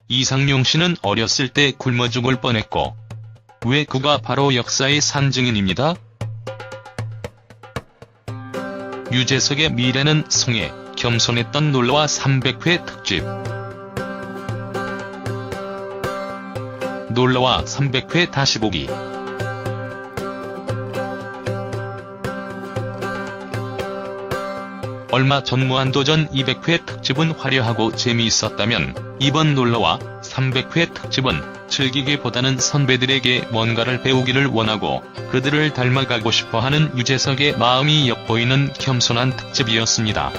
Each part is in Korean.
이상용 씨는 어렸을 때 굶어 죽을 뻔했고, 왜 그가 바로 역사의 산 증인입니다. 유재석의 미래는 성에 겸손했던 놀러와 300회 특집. 놀러와 300회 다시 보기. 얼마 전 무한도전 200회 특집은 화려하고 재미있었다면, 이번 놀러와 300회 특집은 즐기기보다는 선배들에게 뭔가를 배우기를 원하고 그들을 닮아가고 싶어하는 유재석의 마음이 엿보이는 겸손한 특집이었습니다.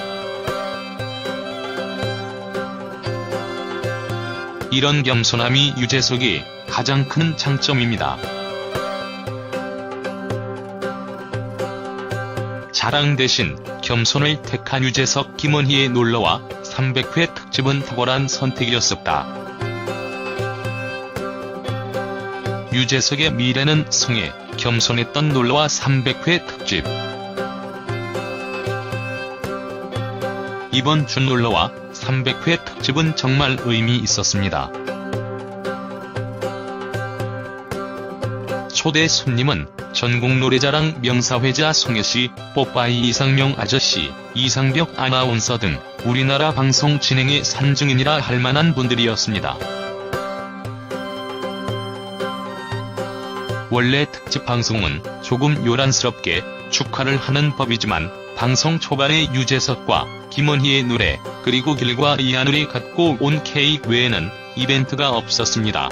이런 겸손함이 유재석이 가장 큰 장점입니다. 자랑 대신 겸손을 택한 유재석 김원희의 놀러와 300회 특집은 탁월한 선택이었었다. 유재석의 미래는 성에 겸손했던 놀러와 300회 특집. 이번 주 놀러와 300회 특집은 정말 의미 있었습니다. 초대 손님은 전국노래자랑 명사회자 송혜씨, 뽀빠이 이상용 아저씨, 이상벽 아나운서 등 우리나라 방송 진행의 산증인이라 할 만한 분들이었습니다. 원래 특집 방송은 조금 요란스럽게 축하를 하는 법이지만, 방송 초반에 유재석과 김원희의 노래, 그리고 길과 이하늘이 갖고 온 케이크 외에는 이벤트가 없었습니다.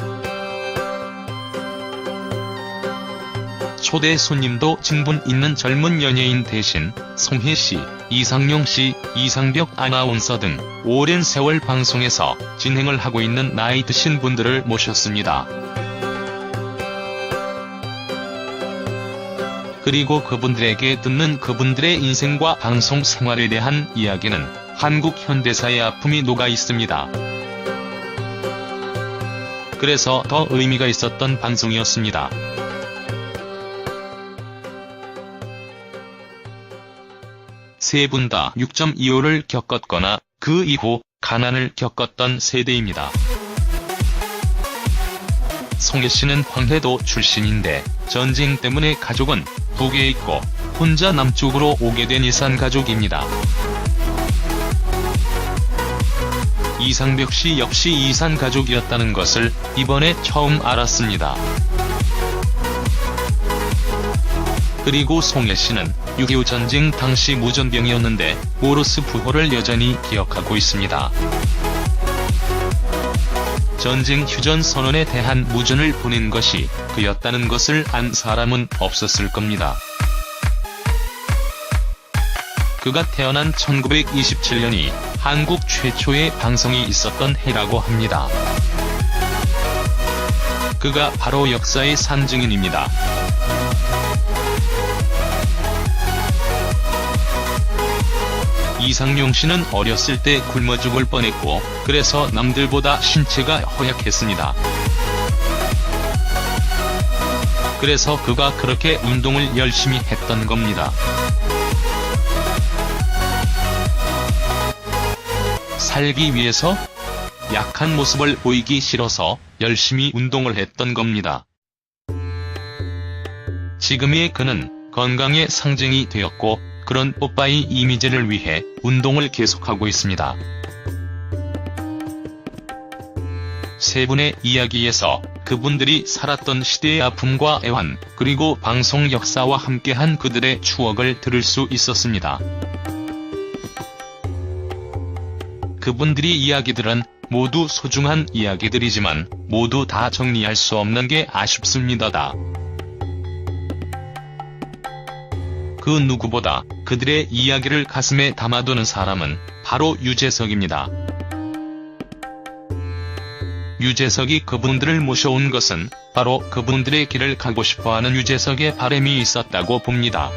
초대 손님도 진분 있는 젊은 연예인 대신 송혜씨, 이상용씨, 이상벽 아나운서 등 오랜 세월 방송에서 진행을 하고 있는 나이 드신 분들을 모셨습니다. 그리고 그분들에게 듣는 그분들의 인생과 방송 생활에 대한 이야기는 한국 현대사의 아픔이 녹아 있습니다. 그래서 더 의미가 있었던 방송이었습니다. 세 분 다 6.25를 겪었거나 그 이후 가난을 겪었던 세대입니다. 송혜씨는 황해도 출신인데 전쟁 때문에 가족은 북에 있고 혼자 남쪽으로 오게 된 이산가족입니다. 이상벽씨 역시 이산가족이었다는 것을 이번에 처음 알았습니다. 그리고 송혜씨는 6.25 전쟁 당시 무전병이었는데 모르스 부호를 여전히 기억하고 있습니다. 전쟁 휴전선언에 대한 무전을 보낸 것이 그였다는 것을 안 사람은 없었을 겁니다. 그가 태어난 1927년이 한국 최초의 방송이 있었던 해라고 합니다. 그가 바로 역사의 산 증인입니다. 이상용 씨는 어렸을 때 굶어 죽을 뻔했고, 그래서 남들보다 신체가 허약했습니다. 그래서 그가 그렇게 운동을 열심히 했던 겁니다. 살기 위해서? 약한 모습을 보이기 싫어서 열심히 운동을 했던 겁니다. 지금의 그는 건강의 상징이 되었고, 그런 뽀빠이 이미지를 위해 운동을 계속하고 있습니다. 세 분의 이야기에서 그분들이 살았던 시대의 아픔과 애환, 그리고 방송 역사와 함께한 그들의 추억을 들을 수 있었습니다. 그분들의 이야기들은 모두 소중한 이야기들이지만 모두 다 정리할 수 없는 게 아쉽습니다. 그 누구보다 그들의 이야기를 가슴에 담아두는 사람은 바로 유재석입니다. 유재석이 그분들을 모셔온 것은 바로 그분들의 길을 가고 싶어하는 유재석의 바람이 있었다고 봅니다.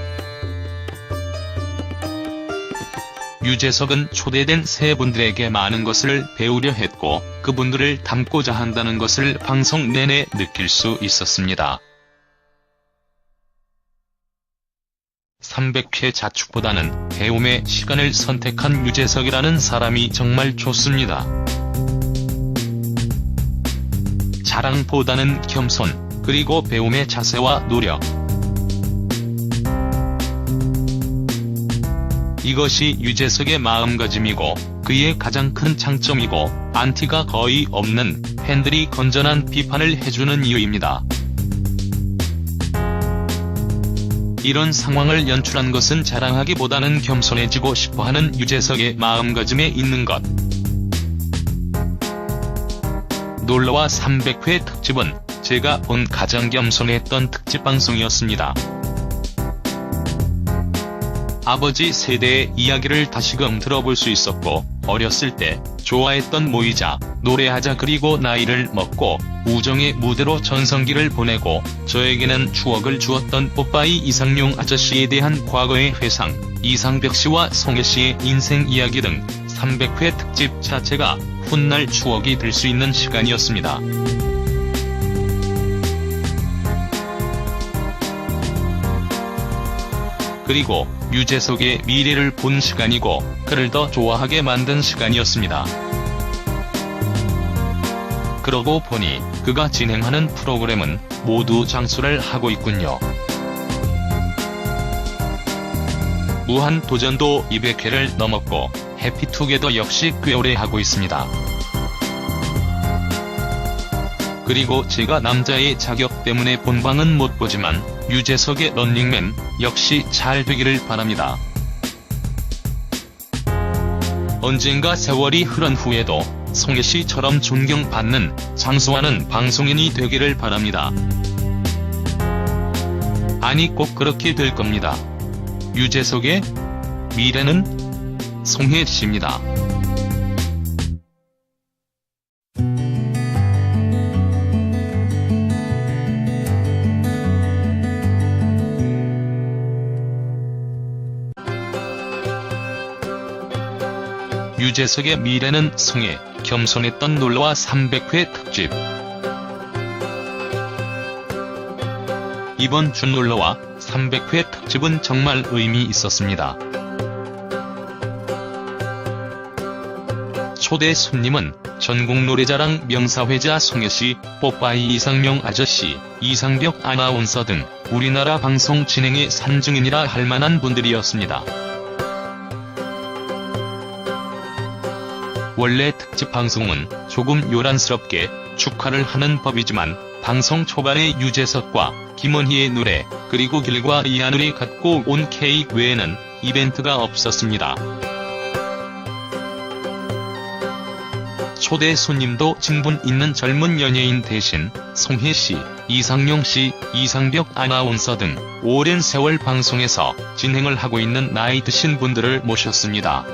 유재석은 초대된 세 분들에게 많은 것을 배우려 했고, 그분들을 닮고자 한다는 것을 방송 내내 느낄 수 있었습니다. 300회 자축보다는 배움의 시간을 선택한 유재석이라는 사람이 정말 좋습니다. 자랑보다는 겸손, 그리고 배움의 자세와 노력. 이것이 유재석의 마음가짐이고 그의 가장 큰 장점이고 안티가 거의 없는 팬들이 건전한 비판을 해주는 이유입니다. 이런 상황을 연출한 것은 자랑하기보다는 겸손해지고 싶어하는 유재석의 마음가짐에 있는 것. 놀러와 300회 특집은 제가 본 가장 겸손했던 특집 방송이었습니다. 아버지 세대의 이야기를 다시금 들어볼 수 있었고 어렸을 때 좋아했던 모이자, 노래하자 그리고 나이를 먹고 우정의 무대로 전성기를 보내고 저에게는 추억을 주었던 뽀빠이 이상용 아저씨에 대한 과거의 회상, 이상벽 씨와 송혜 씨의 인생 이야기 등 300회 특집 자체가 훗날 추억이 될 수 있는 시간이었습니다. 그리고 유재석의 미래를 본 시간이고 그를 더 좋아하게 만든 시간이었습니다. 그러고 보니 그가 진행하는 프로그램은 모두 장수를 하고 있군요. 무한도전도 200회를 넘었고 해피투게더 역시 꽤 오래 하고 있습니다. 그리고 제가 남자의 자격 때문에 본방은 못 보지만 유재석의 런닝맨 역시 잘 되기를 바랍니다. 언젠가 세월이 흐른 후에도 송혜 씨처럼 존경받는, 장수하는 방송인이 되기를 바랍니다. 아니 꼭 그렇게 될 겁니다. 유재석의 미래는 송혜 씨입니다. 유재석의 미래는 송혜, 겸손했던 놀러와 300회 특집. 이번 주 놀러와 300회 특집은 정말 의미 있었습니다. 초대 손님은 전국노래자랑 명사회자 송혜씨, 뽀빠이 이상용 아저씨, 이상벽 아나운서 등 우리나라 방송 진행의 산증인이라 할 만한 분들이었습니다. 원래 특집 방송은 조금 요란스럽게 축하를 하는 법이지만 방송 초반에 유재석과 김원희의 노래, 그리고 길과 이하늘이 갖고 온 케이크 외에는 이벤트가 없었습니다. 초대 손님도 진분 있는 젊은 연예인 대신 송혜 씨, 이상용 씨, 이상벽 아나운서 등 오랜 세월 방송에서 진행을 하고 있는 나이 드신 분들을 모셨습니다.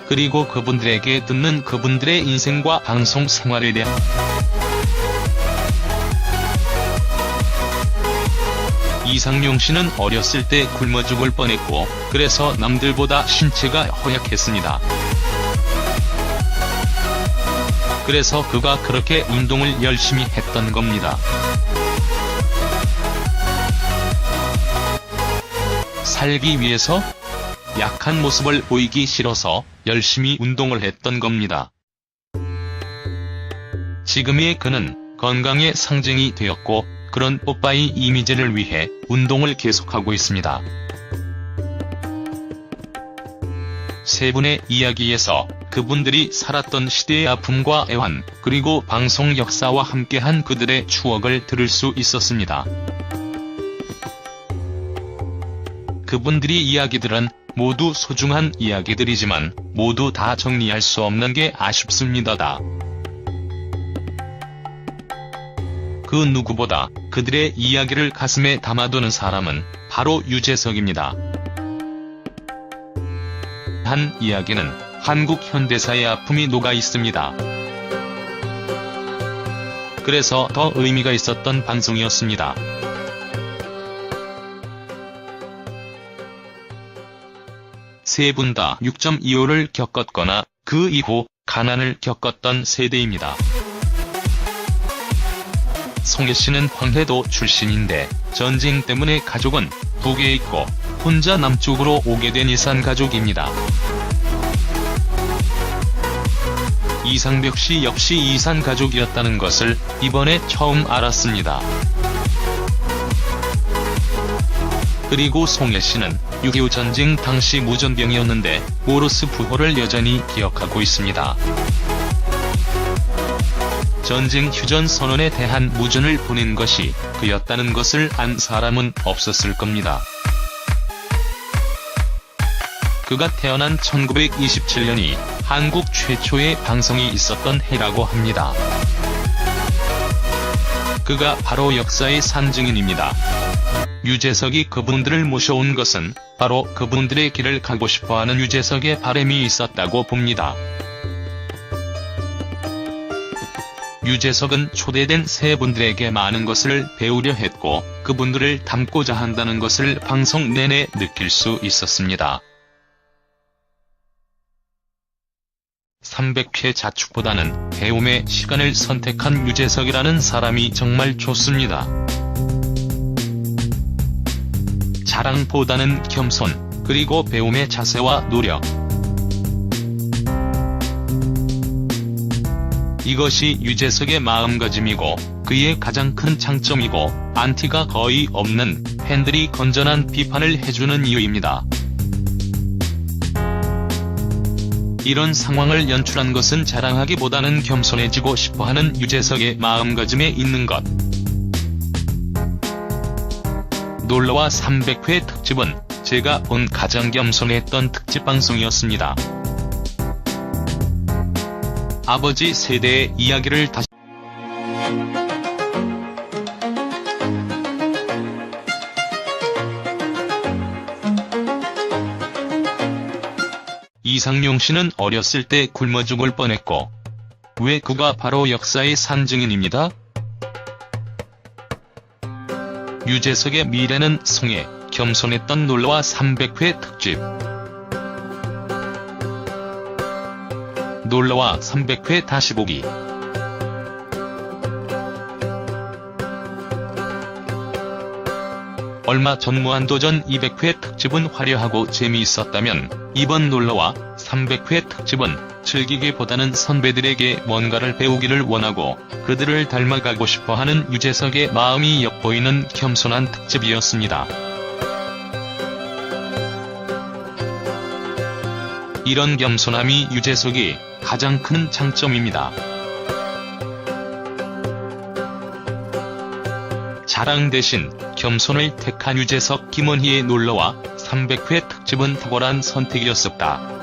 그리고 그분들에게 듣는 그분들의 인생과 방송 생활에 대한 이상용 씨는 어렸을 때 굶어 죽을 뻔했고 그래서 남들보다 신체가 허약했습니다. 그래서 그가 그렇게 운동을 열심히 했던 겁니다. 살기 위해서? 약한 모습을 보이기 싫어서 열심히 운동을 했던 겁니다. 지금의 그는 건강의 상징이 되었고 그런 뽀빠이 이미지를 위해 운동을 계속하고 있습니다. 세 분의 이야기에서 그분들이 살았던 시대의 아픔과 애환, 그리고 방송 역사와 함께한 그들의 추억을 들을 수 있었습니다. 그분들의 이야기들은 모두 소중한 이야기들이지만 모두 다 정리할 수 없는 게 아쉽습니다. 그 누구보다 그들의 이야기를 가슴에 담아두는 사람은 바로 유재석입니다. 한 이야기는 한국 현대사의 아픔이 녹아 있습니다. 그래서 더 의미가 있었던 방송이었습니다. 세 분 다 6.25를 겪었거나 그 이후 가난을 겪었던 세대입니다. 송혜씨는 황해도 출신인데 전쟁 때문에 가족은 북에 있고 혼자 남쪽으로 오게 된 이산 가족입니다. 이상벽씨 역시 이산 가족이었다는 것을 이번에 처음 알았습니다. 그리고 송혜씨는 6.25 전쟁 당시 무전병이었는데 모르스 부호를 여전히 기억하고 있습니다. 전쟁 휴전선언에 대한 무전을 보낸 것이 그였다는 것을 안 사람은 없었을 겁니다. 그가 태어난 1927년이 한국 최초의 방송이 있었던 해라고 합니다. 그가 바로 역사의 산증인입니다. 유재석이 그분들을 모셔온 것은 바로 그분들의 길을 가고 싶어하는 유재석의 바람이 있었다고 봅니다. 유재석은 초대된 세 분들에게 많은 것을 배우려 했고 그분들을 닮고자 한다는 것을 방송 내내 느낄 수 있었습니다. 300회 자축보다는 배움의 시간을 선택한 유재석이라는 사람이 정말 좋습니다. 자랑보다는 겸손, 그리고 배움의 자세와 노력. 이것이 유재석의 마음가짐이고 그의 가장 큰 장점이고 안티가 거의 없는 팬들이 건전한 비판을 해주는 이유입니다. 이런 상황을 연출한 것은 자랑하기보다는 겸손해지고 싶어하는 유재석의 마음가짐에 있는 것. 놀러와 300회 특집은 제가 본 가장 겸손했던 특집 방송이었습니다. 아버지 세대의 이야기를 다시 이상용 씨는 어렸을 때 굶어 죽을 뻔했고 왜 그가 바로 역사의 산증인입니다. 유재석의 미래는 송혜, 겸손했던 놀러와 300회 특집. 놀러와 300회 다시 보기. 얼마 전 무한도전 200회 특집은 화려하고 재미있었다면 이번 놀러와 300회 특집은 즐기기보다는 선배들에게 뭔가를 배우기를 원하고 그들을 닮아가고 싶어하는 유재석의 마음이 엿보이는 겸손한 특집이었습니다. 이런 겸손함이 유재석의 가장 큰 장점입니다. 자랑 대신 겸손을 택한 유재석 김원희의 놀러와 300회 특집은 탁월한 선택이었었다.